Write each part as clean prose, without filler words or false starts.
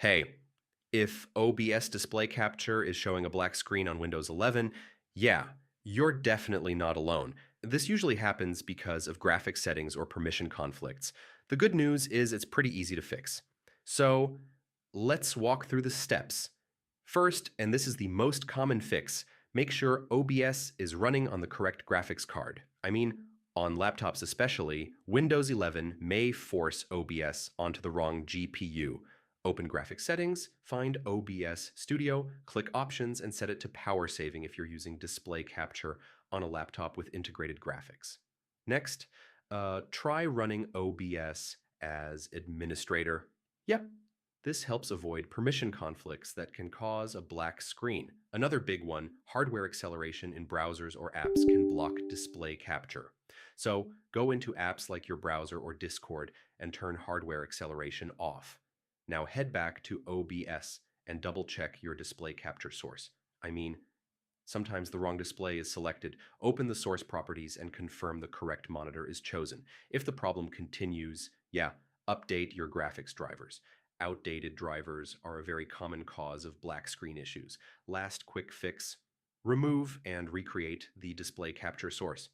Hey, if OBS display capture is showing a black screen on Windows 11, yeah, you're definitely not alone. This usually happens because of graphics settings or permission conflicts. The good news is it's pretty easy to fix. So let's walk through the steps. First, and this is the most common fix, make sure OBS is running on the correct graphics card. I mean, on laptops especially, Windows 11 may force OBS onto the wrong GPU. Open Graphics Settings, find OBS Studio, click Options, and set it to power saving if you're using display capture on a laptop with integrated graphics. Next, try running OBS as administrator. Yep, this helps avoid permission conflicts that can cause a black screen. Another big one, hardware acceleration in browsers or apps can block display capture. So go into apps like your browser or Discord and turn hardware acceleration off. Now head back to OBS and double check your display capture source. I mean, sometimes the wrong display is selected. Open the source properties and confirm the correct monitor is chosen. If the problem continues, update your graphics drivers. Outdated drivers are a very common cause of black screen issues. Last quick fix, remove and recreate the display capture source.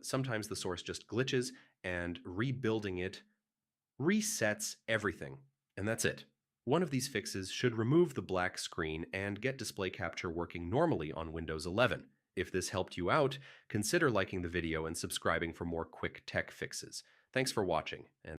Sometimes the source just glitches and rebuilding it resets everything. And that's it. One of these fixes should remove the black screen and get display capture working normally on Windows 11. If this helped you out, consider liking the video and subscribing for more quick tech fixes. Thanks for watching. And